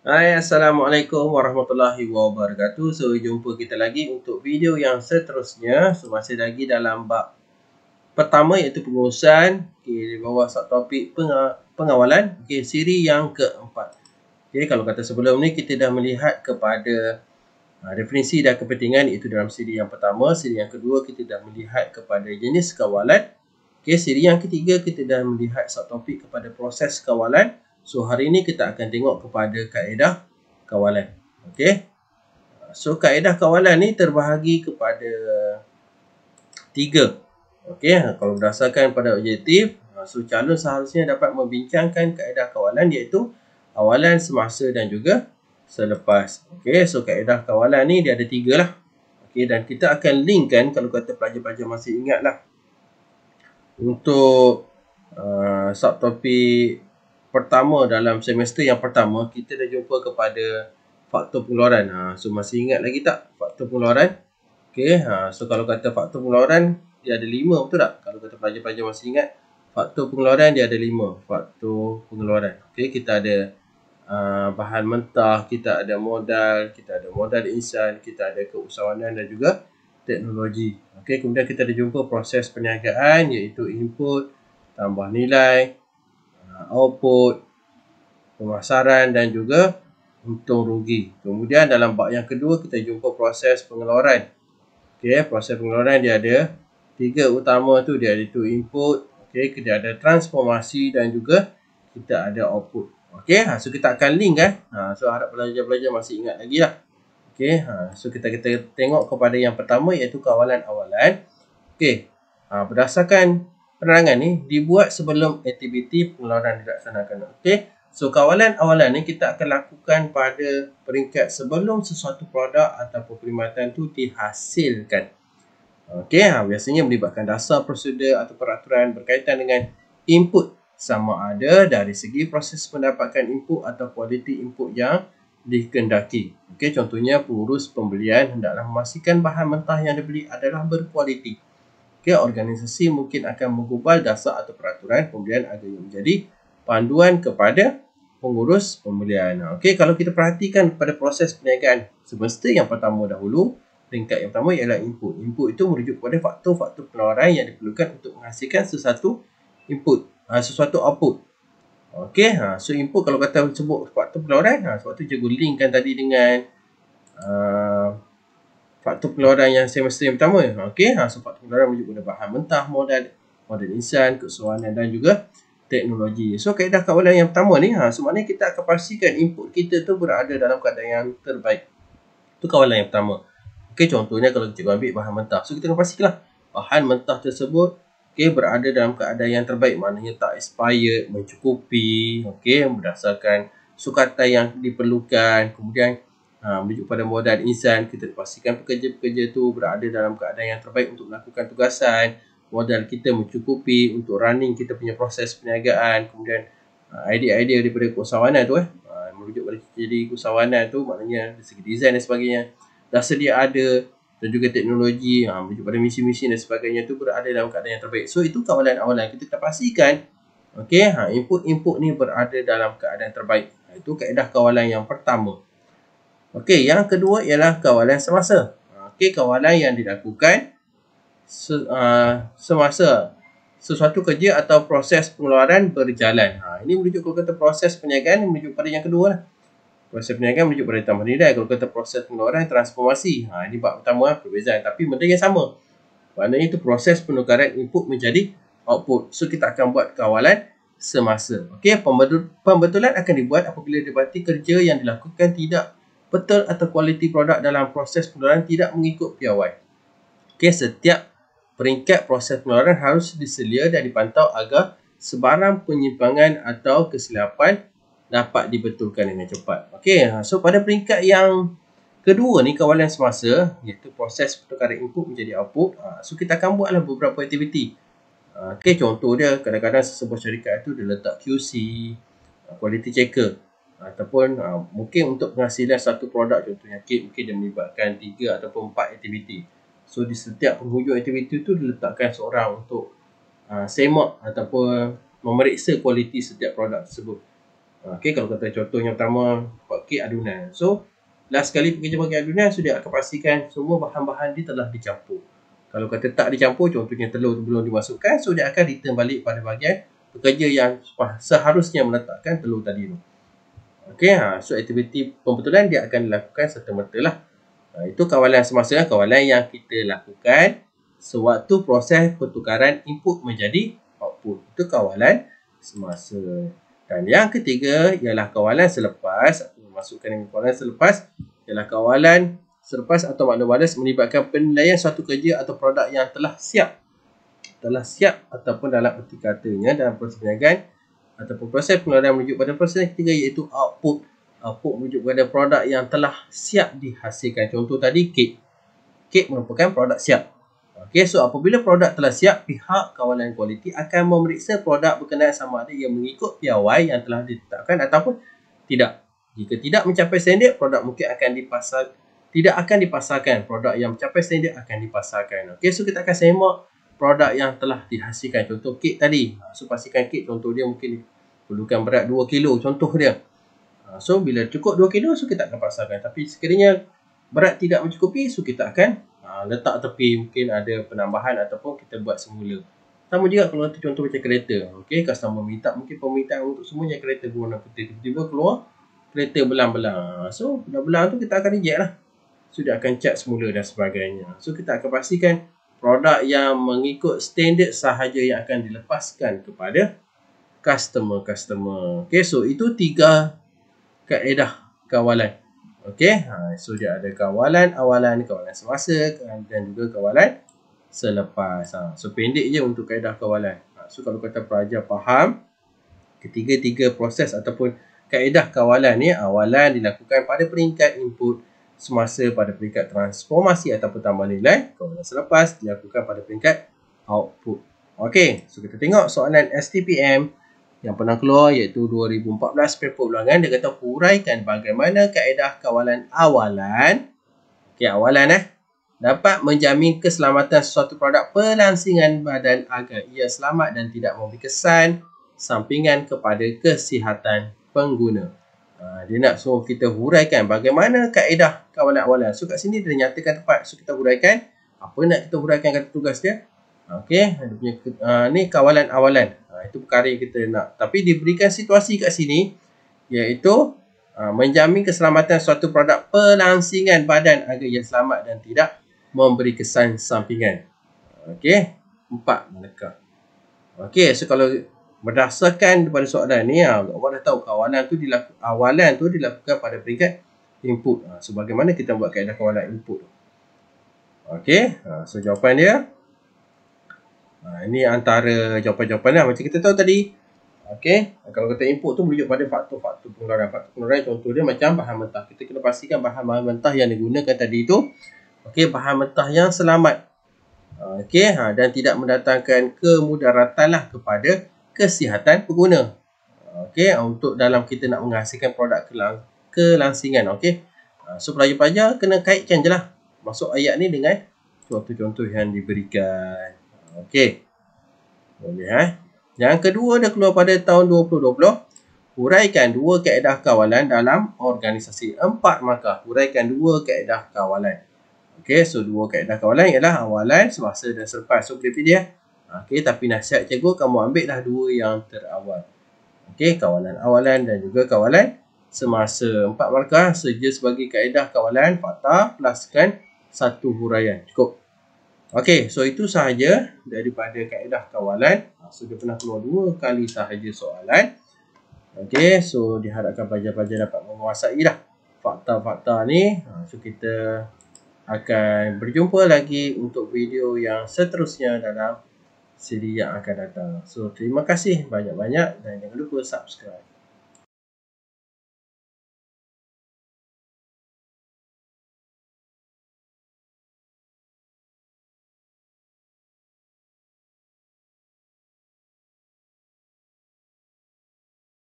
Hai, Assalamualaikum warahmatullahi wabarakatuh. So, jumpa kita lagi untuk video yang seterusnya. So, masih lagi dalam bab pertama iaitu pengurusan. Okay, di bawah subtopik pengawalan. Okay, siri yang keempat. Okay, kalau kata sebelum ni kita dah melihat kepada definisi dan kepentingan iaitu dalam siri yang pertama. Siri yang kedua kita dah melihat kepada jenis kawalan. Okay, siri yang ketiga kita dah melihat subtopik kepada proses kawalan. So, hari ini kita akan tengok kepada kaedah kawalan. Okey. So, kaedah kawalan ni terbahagi kepada 3. Okey, kalau berdasarkan pada objektif, so calon seharusnya dapat membincangkan kaedah kawalan iaitu awalan, semasa dan juga selepas. Okey, so kaedah kawalan ni dia ada 3 lah. Okey, dan kita akan linkkan kalau kata pelajar-pelajar masih ingat lah. Untuk subtopik pertama dalam semester yang pertama, kita dah jumpa kepada faktor pengeluaran. So, masih ingat lagi tak faktor pengeluaran? Okay, so kalau kata faktor pengeluaran, dia ada 5, betul tak? Kalau kata pelajar-pelajar masih ingat, faktor pengeluaran dia ada 5 faktor pengeluaran. Okay, kita ada bahan mentah, kita ada modal insan, kita ada keusahawanan dan juga teknologi. Okay, kemudian kita ada jumpa proses perniagaan iaitu input, tambah nilai, output, pemasaran dan juga untung rugi. Kemudian dalam bab yang kedua kita jumpa proses pengeluaran. Okey, proses pengeluaran dia ada 3 utama tu, dia ada tu input, okey, dia ada transformasi dan juga kita ada output. Okey, so kita akan link so harap pelajar-pelajar masih ingat lagi lah. Okey, so kita tengok kepada yang pertama iaitu kawalan awalan. Okey, berdasarkan penerangan ni dibuat sebelum aktiviti pengeluaran dilaksanakan. Okey, so kawalan awalan ni kita akan lakukan pada peringkat sebelum sesuatu produk ataupun perkhidmatan tu dihasilkan. Okey, biasanya melibatkan dasar prosedur atau peraturan berkaitan dengan input, sama ada dari segi proses mendapatkan input atau kualiti input yang dikehendaki. Okey, contohnya pengurus pembelian hendaklah memastikan bahan mentah yang dibeli adalah berkualiti. Okay, organisasi mungkin akan menggubal dasar atau peraturan pembelian agar menjadi panduan kepada pengurus pembelian. Okey, kalau kita perhatikan pada proses perniagaan semester yang pertama dahulu, peringkat yang pertama ialah input. Input itu merujuk kepada faktor-faktor pengeluaran yang diperlukan untuk menghasilkan sesuatu input, sesuatu output. Okey, so input kalau kata sebut faktor pengeluaran, sebab tu cikgu linkkan tadi dengan faktor pengeluaran yang semester yang pertama. Okey, so faktor pengeluaran merujuk pada bahan mentah, modal insan, keusahawanan dan juga teknologi. So kaedah kawalan yang pertama ni, so maknanya kita akan pastikan input kita tu berada dalam keadaan yang terbaik. Itu kawalan yang pertama. Okey, contohnya kalau kita ambil bahan mentah, so kita akan pastikanlah bahan mentah tersebut berada dalam keadaan yang terbaik, maknanya tak expired, mencukupi, berdasarkan sukatan yang diperlukan. Kemudian merujuk pada modal insan, kita pastikan pekerja-pekerja tu berada dalam keadaan yang terbaik untuk melakukan tugasan. Modal kita mencukupi untuk running kita punya proses perniagaan. Kemudian idea-idea daripada keusahawanan tu merujuk pada jadi keusahawanan tu, maknanya dari segi design dan sebagainya dah sedia ada, dan juga teknologi merujuk pada mesin-mesin dan sebagainya tu berada dalam keadaan yang terbaik. So itu kawalan awalan, kita pastikan input-input ni berada dalam keadaan terbaik. Itu kaedah kawalan yang pertama. Okey, yang kedua ialah kawalan semasa. Okey, kawalan yang dilakukan semasa sesuatu kerja atau proses pengeluaran berjalan. Ini merujuk kalau kata proses perniagaan, merujuk pada yang kedua lah. Proses perniagaan merujuk pada tambah nilai. Kalau kata proses pengeluaran, transformasi. Ini bab pertama perbezaan, tapi benda yang sama. Maknanya itu proses penukaran input menjadi output. So kita akan buat kawalan semasa. Okey, pembetulan akan dibuat apabila didapati kerja yang dilakukan tidak betul atau kualiti produk dalam proses pengeluaran tidak mengikut piawai. Okey, setiap peringkat proses pengeluaran harus diselia dan dipantau agar sebarang penyimpangan atau kesilapan dapat dibetulkan dengan cepat. Okey, so pada peringkat yang kedua ni, kawalan semasa, iaitu proses pertukaran input menjadi output. So kita akan buatlah beberapa aktiviti. Okey, contoh dia kadang-kadang sesebuah syarikat itu dia letak QC, quality checker, ataupun mungkin untuk penghasilan satu produk, contohnya kek, mungkin dia melibatkan 3 ataupun 4 aktiviti. So di setiap penghujung aktiviti itu diletakkan seorang untuk semak ataupun memeriksa kualiti setiap produk tersebut. Okey, kalau kata contoh yang pertama, buat kek adunan. So, last sekali pekerja bagi adunan, so dia akan pastikan semua bahan-bahan dia telah dicampur. Kalau kata tak dicampur, contohnya telur tu belum dimasukkan, so dia akan return balik pada bahagian pekerja yang seharusnya meletakkan telur tadi tu. Okey, so aktiviti pembetulan dia akan dilakukan serta-merta lah. Itu kawalan semasa, kawalan yang kita lakukan sewaktu proses pertukaran input menjadi output. Itu kawalan semasa. Dan yang ketiga ialah kawalan selepas. Masukkan kawalan selepas ialah kawalan selepas atau makna balas melibatkan penilaian suatu kerja atau produk yang telah siap. Telah siap ataupun dalam erti katanya dalam proses perniagaan ataupun proses pengeluaran menuju pada proses yang ketiga iaitu output. Output merujuk kepada produk yang telah siap dihasilkan. Contoh tadi kek. Kek merupakan produk siap. Okey, so apabila produk telah siap, pihak kawalan kualiti akan memeriksa produk berkenaan sama ada ia mengikut piawai yang telah ditetapkan ataupun tidak. Jika tidak mencapai standard, produk mungkin akan tidak akan dipasarkan. Produk yang mencapai standard akan dipasarkan. Okey, so kita akan semak produk yang telah dihasilkan. Contoh kek tadi. So pastikan kek contoh dia mungkin perlukan berat 2 kilo contoh dia. So bila cukup 2 kilo, so kita akan pasarkan. Tapi sekiranya berat tidak mencukupi, so kita akan letak tepi, mungkin ada penambahan ataupun kita buat semula. Sama juga kalau contoh macam kereta. Okey, customer minta mungkin permintaan untuk semuanya kereta berwarna putih, tiba-tiba keluar kereta belang-belang. So belang-belang tu kita akan reject lah. So dia akan cat semula dan sebagainya. So kita akan pastikan produk yang mengikut standard sahaja yang akan dilepaskan kepada customer. Okey, so itu 3 kaedah kawalan. Okey, so dia ada kawalan awalan, kawalan semasa dan juga kawalan selepas. So pendek je untuk kaedah kawalan. So kalau kata pelajar faham ketiga-tiga proses ataupun kaedah kawalan ni, awalan dilakukan pada peringkat input, semasa pada peringkat transformasi ataupun tambah nilai, kawalan selepas dilakukan pada peringkat output. Okey, so kita tengok soalan STPM yang pernah keluar iaitu 2014 paper ulangan. Dia kata huraikan bagaimana kaedah kawalan awalan. Okey, awalan dapat menjamin keselamatan sesuatu produk pelansingan badan agar ia selamat dan tidak memberi kesan sampingan kepada kesihatan pengguna. Dia nak suruh kita huraikan bagaimana kaedah kawalan awalan. So kat sini dia nyatakan tepat. So kita huraikan. Apa nak kita huraikan kata tugas dia? Okey, ni kawalan awalan. Itu perkara yang kita nak. Tapi diberikan situasi kat sini iaitu menjamin keselamatan suatu produk pelansingan badan agar ia selamat dan tidak memberi kesan sampingan. Okey, 4 manakah? Okey, so kalau berdasarkan daripada soalan ni, awak dah tahu kawalan tu dilakukan pada peringkat input. So bagaimana kita buat kaedah kawalan input? Okey, so jawapan dia ini antara jawapan-jawapan lah. Macam kita tahu tadi. Okey, kalau kata input tu merujuk pada faktor-faktor pengeluaran. Faktor pengeluaran contoh dia macam bahan mentah. Kita kena pastikan bahan-bahan mentah yang digunakan tadi tu, okey, bahan mentah yang selamat. Okey, dan tidak mendatangkan kemudaratan lah kepada kesihatan pengguna. Okey, untuk dalam kita nak menghasilkan produk kelansingan. Okey, so pelajar-pelajar kena kaitkan je lah masuk ayat ni dengan contoh-contoh yang diberikan. Okey. Boleh Yang kedua dia keluar pada tahun 2020. Huraikan 2 kaedah kawalan dalam organisasi. 4 markah. Huraikan 2 kaedah kawalan. Okey, so 2 kaedah kawalan ialah awalan, semasa dan selepas. So boleh pilih Okey, tapi nasihat cikgu kamu ambil dah 2 yang terawal. Okey, kawalan awalan dan juga kawalan semasa. 4 markah saja sebagai kaedah kawalan, fakta pluskan 1 huraian. Cukup. Okey, so itu sahaja daripada kaedah kawalan. So dia pernah keluar 2 kali sahaja soalan. Okey, so diharapkan pelajar-pelajar dapat menguasai dah fakta-fakta ni. So kita akan berjumpa lagi untuk video yang seterusnya dalam siri yang akan datang. So terima kasih banyak-banyak dan jangan lupa subscribe.